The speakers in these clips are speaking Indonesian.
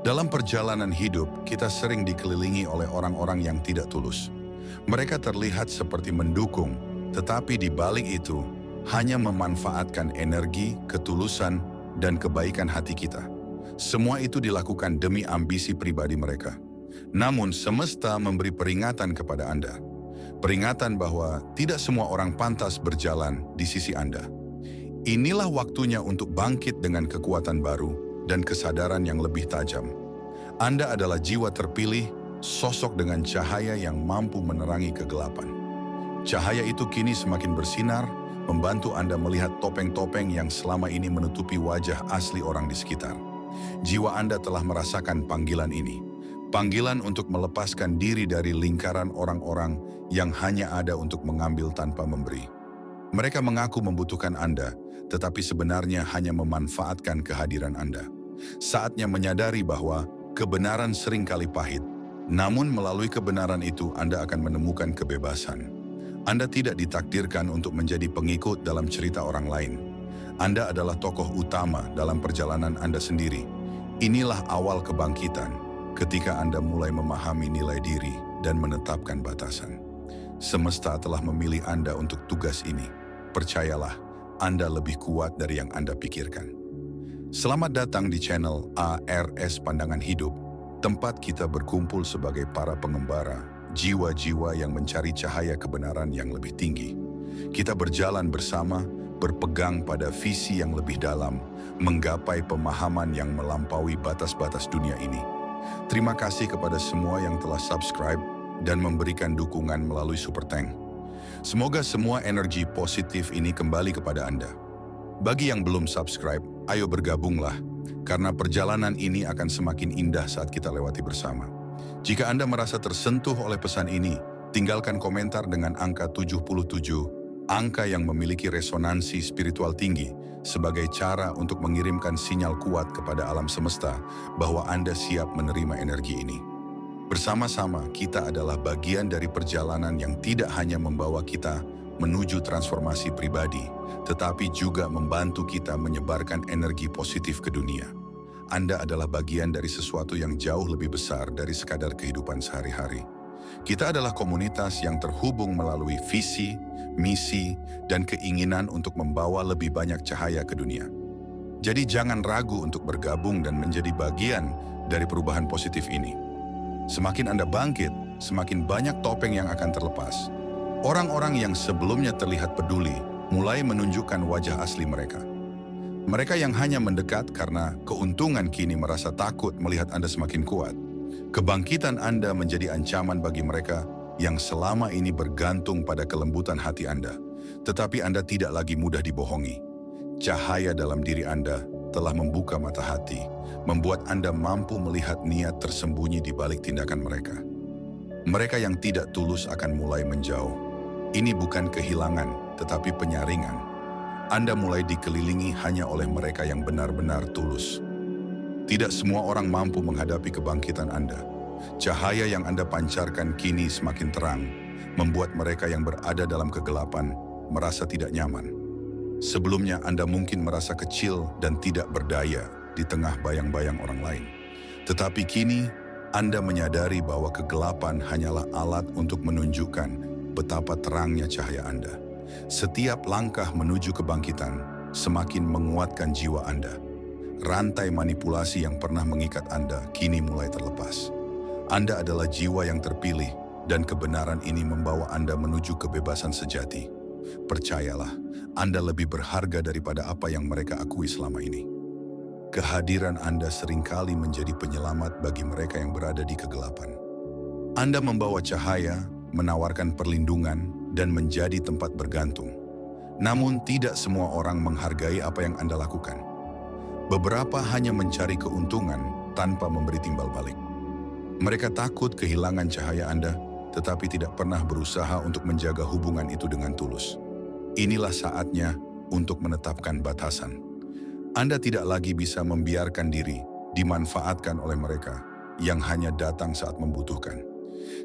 Dalam perjalanan hidup, kita sering dikelilingi oleh orang-orang yang tidak tulus. Mereka terlihat seperti mendukung, tetapi di balik itu hanya memanfaatkan energi, ketulusan, dan kebaikan hati kita. Semua itu dilakukan demi ambisi pribadi mereka. Namun semesta memberi peringatan kepada Anda. Peringatan bahwa tidak semua orang pantas berjalan di sisi Anda. Inilah waktunya untuk bangkit dengan kekuatan baru dan kesadaran yang lebih tajam. Anda adalah jiwa terpilih, sosok dengan cahaya yang mampu menerangi kegelapan. Cahaya itu kini semakin bersinar, membantu Anda melihat topeng-topeng yang selama ini menutupi wajah asli orang di sekitar. Jiwa Anda telah merasakan panggilan ini. Panggilan untuk melepaskan diri dari lingkaran orang-orang yang hanya ada untuk mengambil tanpa memberi. Mereka mengaku membutuhkan Anda, tetapi sebenarnya hanya memanfaatkan kehadiran Anda. Saatnya menyadari bahwa kebenaran seringkali pahit, namun melalui kebenaran itu Anda akan menemukan kebebasan. Anda tidak ditakdirkan untuk menjadi pengikut dalam cerita orang lain. Anda adalah tokoh utama dalam perjalanan Anda sendiri. Inilah awal kebangkitan, ketika Anda mulai memahami nilai diri dan menetapkan batasan. Semesta telah memilih Anda untuk tugas ini. Percayalah, Anda lebih kuat dari yang Anda pikirkan. Selamat datang di channel ARS Pandangan Hidup, tempat kita berkumpul sebagai para pengembara, jiwa-jiwa yang mencari cahaya kebenaran yang lebih tinggi. Kita berjalan bersama, berpegang pada visi yang lebih dalam, menggapai pemahaman yang melampaui batas-batas dunia ini. Terima kasih kepada semua yang telah subscribe dan memberikan dukungan melalui Super Thank. Semoga semua energi positif ini kembali kepada Anda. Bagi yang belum subscribe, ayo bergabunglah, karena perjalanan ini akan semakin indah saat kita lewati bersama. Jika Anda merasa tersentuh oleh pesan ini, tinggalkan komentar dengan angka 77, angka yang memiliki resonansi spiritual tinggi, sebagai cara untuk mengirimkan sinyal kuat kepada alam semesta bahwa Anda siap menerima energi ini. Bersama-sama, kita adalah bagian dari perjalanan yang tidak hanya membawa kita menuju transformasi pribadi, tetapi juga membantu kita menyebarkan energi positif ke dunia. Anda adalah bagian dari sesuatu yang jauh lebih besar dari sekadar kehidupan sehari-hari. Kita adalah komunitas yang terhubung melalui visi, misi, dan keinginan untuk membawa lebih banyak cahaya ke dunia. Jadi jangan ragu untuk bergabung dan menjadi bagian dari perubahan positif ini. Semakin Anda bangkit, semakin banyak topeng yang akan terlepas. Orang-orang yang sebelumnya terlihat peduli mulai menunjukkan wajah asli mereka. Mereka yang hanya mendekat karena keuntungan kini merasa takut melihat Anda semakin kuat. Kebangkitan Anda menjadi ancaman bagi mereka yang selama ini bergantung pada kelembutan hati Anda. Tetapi Anda tidak lagi mudah dibohongi. Cahaya dalam diri Anda telah membuka mata hati, membuat Anda mampu melihat niat tersembunyi di balik tindakan mereka. Mereka yang tidak tulus akan mulai menjauh. Ini bukan kehilangan, tetapi penyaringan. Anda mulai dikelilingi hanya oleh mereka yang benar-benar tulus. Tidak semua orang mampu menghadapi kebangkitan Anda. Cahaya yang Anda pancarkan kini semakin terang, membuat mereka yang berada dalam kegelapan merasa tidak nyaman. Sebelumnya Anda mungkin merasa kecil dan tidak berdaya di tengah bayang-bayang orang lain. Tetapi kini Anda menyadari bahwa kegelapan hanyalah alat untuk menunjukkan betapa terangnya cahaya Anda. Setiap langkah menuju kebangkitan semakin menguatkan jiwa Anda. Rantai manipulasi yang pernah mengikat Anda kini mulai terlepas. Anda adalah jiwa yang terpilih dan kebenaran ini membawa Anda menuju kebebasan sejati. Percayalah, Anda lebih berharga daripada apa yang mereka akui selama ini. Kehadiran Anda seringkali menjadi penyelamat bagi mereka yang berada di kegelapan. Anda membawa cahaya, menawarkan perlindungan, dan menjadi tempat bergantung. Namun tidak semua orang menghargai apa yang Anda lakukan. Beberapa hanya mencari keuntungan tanpa memberi timbal balik. Mereka takut kehilangan cahaya Anda, tetapi tidak pernah berusaha untuk menjaga hubungan itu dengan tulus. Inilah saatnya untuk menetapkan batasan. Anda tidak lagi bisa membiarkan diri dimanfaatkan oleh mereka yang hanya datang saat membutuhkan.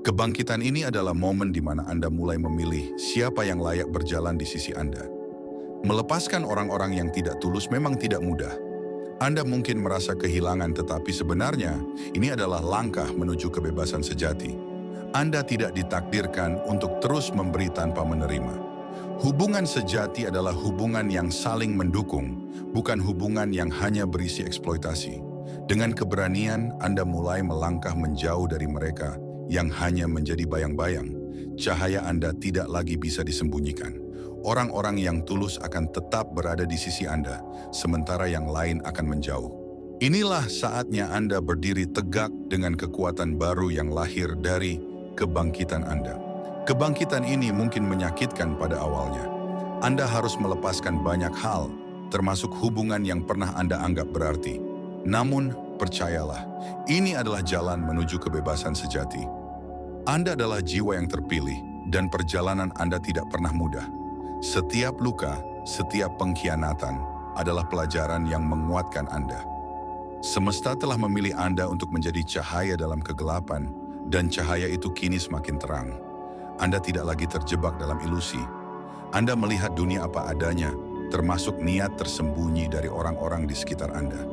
Kebangkitan ini adalah momen di mana Anda mulai memilih siapa yang layak berjalan di sisi Anda. Melepaskan orang-orang yang tidak tulus memang tidak mudah. Anda mungkin merasa kehilangan, tetapi sebenarnya ini adalah langkah menuju kebebasan sejati. Anda tidak ditakdirkan untuk terus memberi tanpa menerima. Hubungan sejati adalah hubungan yang saling mendukung, bukan hubungan yang hanya berisi eksploitasi. Dengan keberanian, Anda mulai melangkah menjauh dari mereka yang hanya menjadi bayang-bayang. Cahaya Anda tidak lagi bisa disembunyikan. Orang-orang yang tulus akan tetap berada di sisi Anda, sementara yang lain akan menjauh. Inilah saatnya Anda berdiri tegak dengan kekuatan baru yang lahir dari kebangkitan Anda. Kebangkitan ini mungkin menyakitkan pada awalnya. Anda harus melepaskan banyak hal, termasuk hubungan yang pernah Anda anggap berarti. Namun, percayalah, ini adalah jalan menuju kebebasan sejati. Anda adalah jiwa yang terpilih, dan perjalanan Anda tidak pernah mudah. Setiap luka, setiap pengkhianatan adalah pelajaran yang menguatkan Anda. Semesta telah memilih Anda untuk menjadi cahaya dalam kegelapan, dan cahaya itu kini semakin terang. Anda tidak lagi terjebak dalam ilusi. Anda melihat dunia apa adanya, termasuk niat tersembunyi dari orang-orang di sekitar Anda.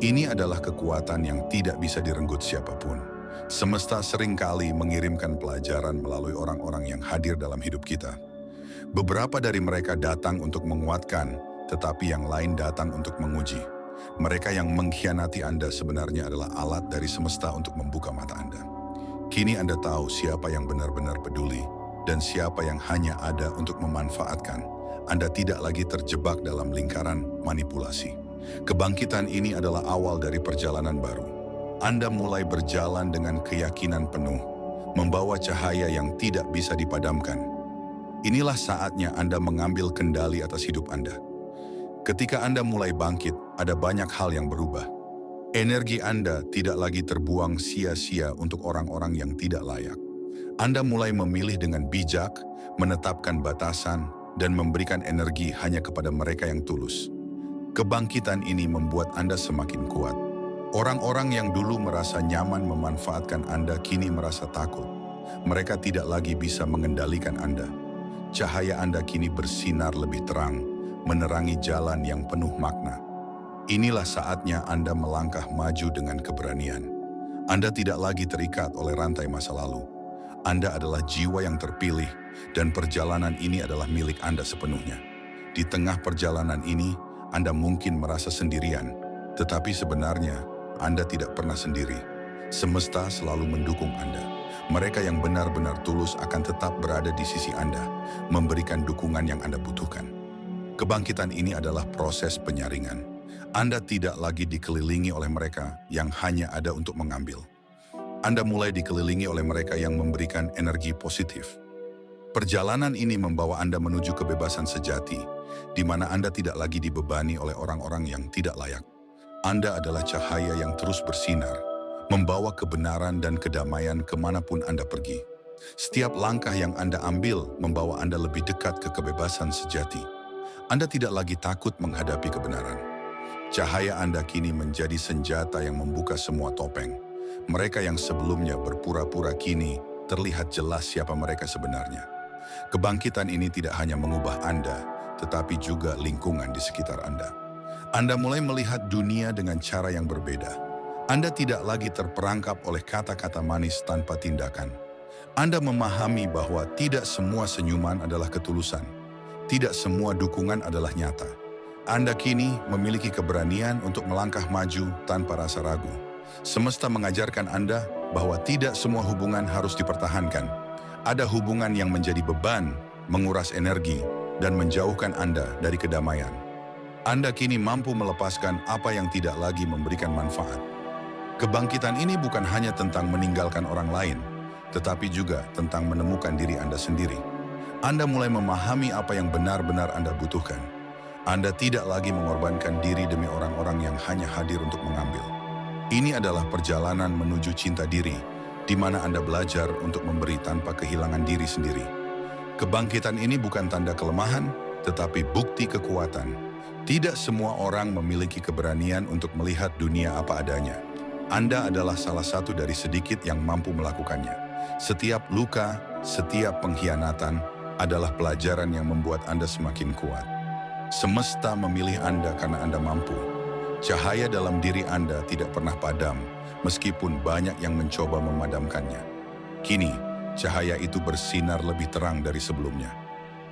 Ini adalah kekuatan yang tidak bisa direnggut siapapun. Semesta seringkali mengirimkan pelajaran melalui orang-orang yang hadir dalam hidup kita. Beberapa dari mereka datang untuk menguatkan, tetapi yang lain datang untuk menguji. Mereka yang mengkhianati Anda sebenarnya adalah alat dari semesta untuk membuka mata Anda. Kini Anda tahu siapa yang benar-benar peduli dan siapa yang hanya ada untuk memanfaatkan. Anda tidak lagi terjebak dalam lingkaran manipulasi. Kebangkitan ini adalah awal dari perjalanan baru. Anda mulai berjalan dengan keyakinan penuh, membawa cahaya yang tidak bisa dipadamkan. Inilah saatnya Anda mengambil kendali atas hidup Anda. Ketika Anda mulai bangkit, ada banyak hal yang berubah. Energi Anda tidak lagi terbuang sia-sia untuk orang-orang yang tidak layak. Anda mulai memilih dengan bijak, menetapkan batasan, dan memberikan energi hanya kepada mereka yang tulus. Kebangkitan ini membuat Anda semakin kuat. Orang-orang yang dulu merasa nyaman memanfaatkan Anda kini merasa takut. Mereka tidak lagi bisa mengendalikan Anda. Cahaya Anda kini bersinar lebih terang, menerangi jalan yang penuh makna. Inilah saatnya Anda melangkah maju dengan keberanian. Anda tidak lagi terikat oleh rantai masa lalu. Anda adalah jiwa yang terpilih, dan perjalanan ini adalah milik Anda sepenuhnya. Di tengah perjalanan ini, Anda mungkin merasa sendirian, tetapi sebenarnya Anda tidak pernah sendiri. Semesta selalu mendukung Anda. Mereka yang benar-benar tulus akan tetap berada di sisi Anda, memberikan dukungan yang Anda butuhkan. Kebangkitan ini adalah proses penyaringan. Anda tidak lagi dikelilingi oleh mereka yang hanya ada untuk mengambil. Anda mulai dikelilingi oleh mereka yang memberikan energi positif. Perjalanan ini membawa Anda menuju kebebasan sejati, di mana Anda tidak lagi dibebani oleh orang-orang yang tidak layak. Anda adalah cahaya yang terus bersinar, membawa kebenaran dan kedamaian kemanapun Anda pergi. Setiap langkah yang Anda ambil membawa Anda lebih dekat ke kebebasan sejati. Anda tidak lagi takut menghadapi kebenaran. Cahaya Anda kini menjadi senjata yang membuka semua topeng. Mereka yang sebelumnya berpura-pura kini terlihat jelas siapa mereka sebenarnya. Kebangkitan ini tidak hanya mengubah Anda, tetapi juga lingkungan di sekitar Anda. Anda mulai melihat dunia dengan cara yang berbeda. Anda tidak lagi terperangkap oleh kata-kata manis tanpa tindakan. Anda memahami bahwa tidak semua senyuman adalah ketulusan. Tidak semua dukungan adalah nyata. Anda kini memiliki keberanian untuk melangkah maju tanpa rasa ragu. Semesta mengajarkan Anda bahwa tidak semua hubungan harus dipertahankan. Ada hubungan yang menjadi beban, menguras energi, dan menjauhkan Anda dari kedamaian. Anda kini mampu melepaskan apa yang tidak lagi memberikan manfaat. Kebangkitan ini bukan hanya tentang meninggalkan orang lain, tetapi juga tentang menemukan diri Anda sendiri. Anda mulai memahami apa yang benar-benar Anda butuhkan. Anda tidak lagi mengorbankan diri demi orang-orang yang hanya hadir untuk mengambil. Ini adalah perjalanan menuju cinta diri, di mana Anda belajar untuk memberi tanpa kehilangan diri sendiri. Kebangkitan ini bukan tanda kelemahan, tetapi bukti kekuatan. Tidak semua orang memiliki keberanian untuk melihat dunia apa adanya. Anda adalah salah satu dari sedikit yang mampu melakukannya. Setiap luka, setiap pengkhianatan adalah pelajaran yang membuat Anda semakin kuat. Semesta memilih Anda karena Anda mampu. Cahaya dalam diri Anda tidak pernah padam, meskipun banyak yang mencoba memadamkannya. Kini, cahaya itu bersinar lebih terang dari sebelumnya.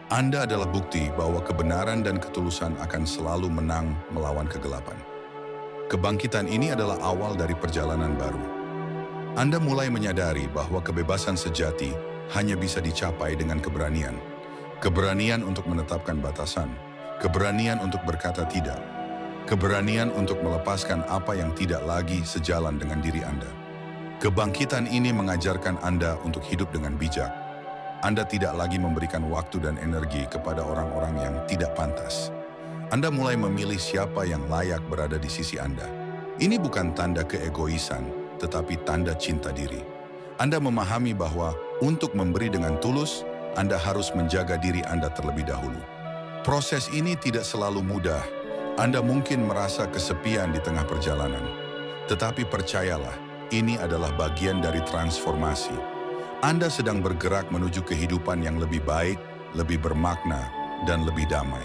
Anda adalah bukti bahwa kebenaran dan ketulusan akan selalu menang melawan kegelapan. Kebangkitan ini adalah awal dari perjalanan baru. Anda mulai menyadari bahwa kebebasan sejati hanya bisa dicapai dengan keberanian. Keberanian untuk menetapkan batasan, keberanian untuk berkata tidak, keberanian untuk melepaskan apa yang tidak lagi sejalan dengan diri Anda. Kebangkitan ini mengajarkan Anda untuk hidup dengan bijak. Anda tidak lagi memberikan waktu dan energi kepada orang-orang yang tidak pantas. Anda mulai memilih siapa yang layak berada di sisi Anda. Ini bukan tanda keegoisan, tetapi tanda cinta diri. Anda memahami bahwa untuk memberi dengan tulus, Anda harus menjaga diri Anda terlebih dahulu. Proses ini tidak selalu mudah. Anda mungkin merasa kesepian di tengah perjalanan. Tetapi percayalah, ini adalah bagian dari transformasi. Anda sedang bergerak menuju kehidupan yang lebih baik, lebih bermakna, dan lebih damai.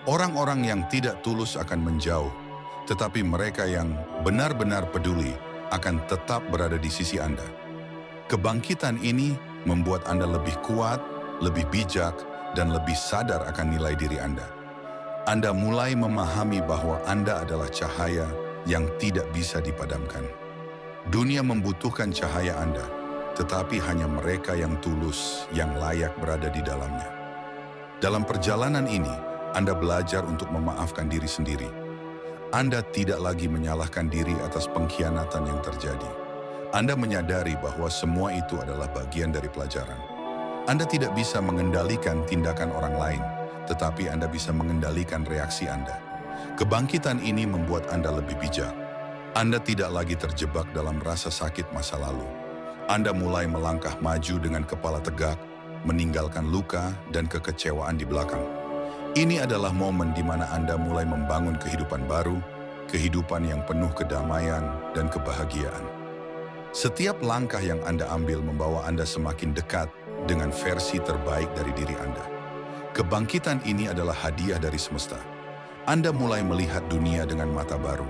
Orang-orang yang tidak tulus akan menjauh, tetapi mereka yang benar-benar peduli akan tetap berada di sisi Anda. Kebangkitan ini membuat Anda lebih kuat, lebih bijak, dan lebih sadar akan nilai diri Anda. Anda mulai memahami bahwa Anda adalah cahaya yang tidak bisa dipadamkan. Dunia membutuhkan cahaya Anda, tetapi hanya mereka yang tulus yang layak berada di dalamnya. Dalam perjalanan ini, Anda belajar untuk memaafkan diri sendiri. Anda tidak lagi menyalahkan diri atas pengkhianatan yang terjadi. Anda menyadari bahwa semua itu adalah bagian dari pelajaran. Anda tidak bisa mengendalikan tindakan orang lain, tetapi Anda bisa mengendalikan reaksi Anda. Kebangkitan ini membuat Anda lebih bijak. Anda tidak lagi terjebak dalam rasa sakit masa lalu. Anda mulai melangkah maju dengan kepala tegak, meninggalkan luka dan kekecewaan di belakang. Ini adalah momen di mana Anda mulai membangun kehidupan baru, kehidupan yang penuh kedamaian dan kebahagiaan. Setiap langkah yang Anda ambil membawa Anda semakin dekat dengan versi terbaik dari diri Anda. Kebangkitan ini adalah hadiah dari semesta. Anda mulai melihat dunia dengan mata baru.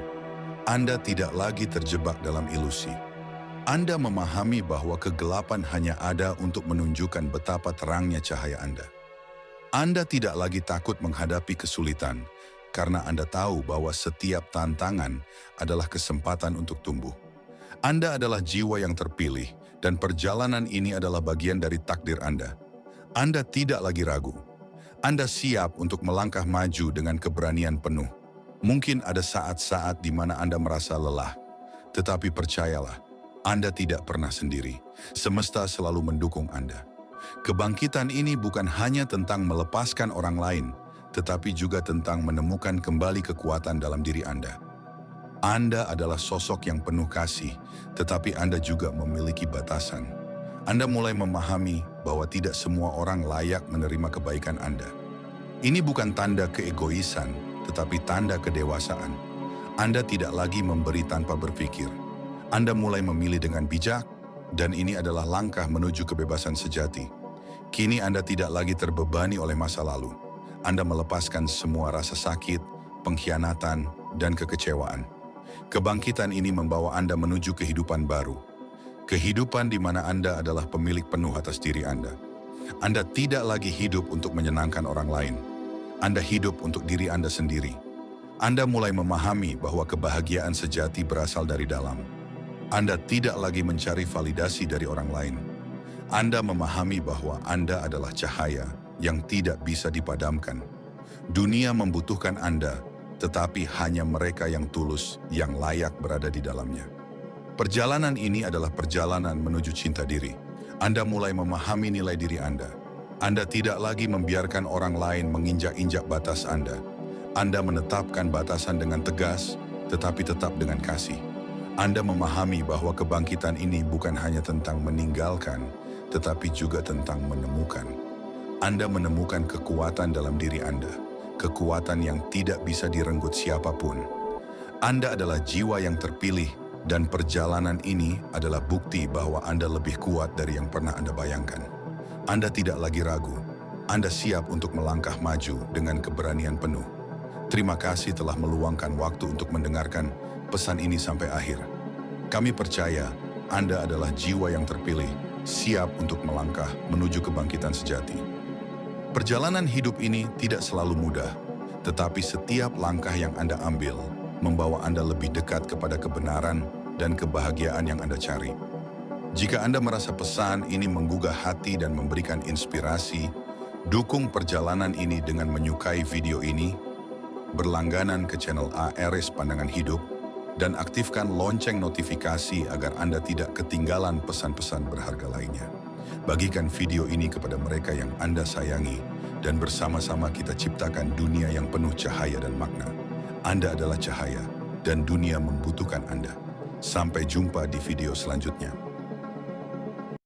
Anda tidak lagi terjebak dalam ilusi. Anda memahami bahwa kegelapan hanya ada untuk menunjukkan betapa terangnya cahaya Anda. Anda tidak lagi takut menghadapi kesulitan, karena Anda tahu bahwa setiap tantangan adalah kesempatan untuk tumbuh. Anda adalah jiwa yang terpilih, dan perjalanan ini adalah bagian dari takdir Anda. Anda tidak lagi ragu. Anda siap untuk melangkah maju dengan keberanian penuh. Mungkin ada saat-saat di mana Anda merasa lelah, tetapi percayalah, Anda tidak pernah sendiri. Semesta selalu mendukung Anda. Kebangkitan ini bukan hanya tentang melepaskan orang lain, tetapi juga tentang menemukan kembali kekuatan dalam diri Anda. Anda adalah sosok yang penuh kasih, tetapi Anda juga memiliki batasan. Anda mulai memahami bahwa tidak semua orang layak menerima kebaikan Anda. Ini bukan tanda keegoisan, tetapi tanda kedewasaan. Anda tidak lagi memberi tanpa berpikir. Anda mulai memilih dengan bijak, dan ini adalah langkah menuju kebebasan sejati. Kini Anda tidak lagi terbebani oleh masa lalu. Anda melepaskan semua rasa sakit, pengkhianatan, dan kekecewaan. Kebangkitan ini membawa Anda menuju kehidupan baru. Kehidupan di mana Anda adalah pemilik penuh atas diri Anda. Anda tidak lagi hidup untuk menyenangkan orang lain. Anda hidup untuk diri Anda sendiri. Anda mulai memahami bahwa kebahagiaan sejati berasal dari dalam. Anda tidak lagi mencari validasi dari orang lain. Anda memahami bahwa Anda adalah cahaya yang tidak bisa dipadamkan. Dunia membutuhkan Anda, tetapi hanya mereka yang tulus yang layak berada di dalamnya. Perjalanan ini adalah perjalanan menuju cinta diri. Anda mulai memahami nilai diri Anda. Anda tidak lagi membiarkan orang lain menginjak-injak batas Anda. Anda menetapkan batasan dengan tegas, tetapi tetap dengan kasih. Anda memahami bahwa kebangkitan ini bukan hanya tentang meninggalkan, tetapi juga tentang menemukan. Anda menemukan kekuatan dalam diri Anda, kekuatan yang tidak bisa direnggut siapapun. Anda adalah jiwa yang terpilih, dan perjalanan ini adalah bukti bahwa Anda lebih kuat dari yang pernah Anda bayangkan. Anda tidak lagi ragu. Anda siap untuk melangkah maju dengan keberanian penuh. Terima kasih telah meluangkan waktu untuk mendengarkan pesan ini sampai akhir. Kami percaya Anda adalah jiwa yang terpilih, siap untuk melangkah menuju kebangkitan sejati. Perjalanan hidup ini tidak selalu mudah, tetapi setiap langkah yang Anda ambil membawa Anda lebih dekat kepada kebenaran dan kebahagiaan yang Anda cari. Jika Anda merasa pesan ini menggugah hati dan memberikan inspirasi, dukung perjalanan ini dengan menyukai video ini, berlangganan ke channel ARS Pandangan Hidup, dan aktifkan lonceng notifikasi agar Anda tidak ketinggalan pesan-pesan berharga lainnya. Bagikan video ini kepada mereka yang Anda sayangi, dan bersama-sama kita ciptakan dunia yang penuh cahaya dan makna. Anda adalah cahaya, dan dunia membutuhkan Anda. Sampai jumpa di video selanjutnya.